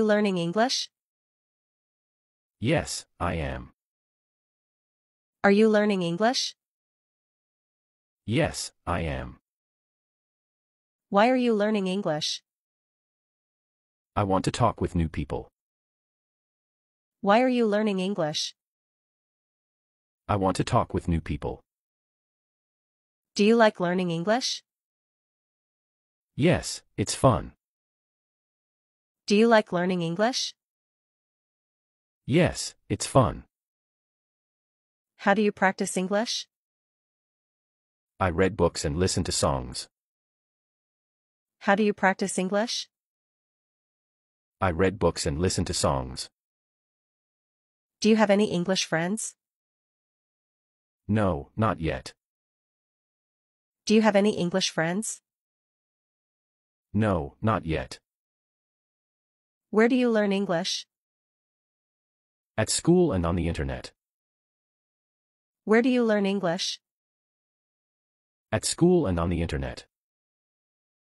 you learning English? Yes, I am. Are you learning English? Yes, I am. Why are you learning English? I want to talk with new people. Why are you learning English? I want to talk with new people. Do you like learning English? Yes, it's fun. Do you like learning English? Yes, it's fun. How do you practice English? I read books and listen to songs. How do you practice English? I read books and listen to songs. Do you have any English friends? No, not yet. Do you have any English friends? No, not yet. Where do you learn English? At school and on the internet. Where do you learn English? At school and on the internet.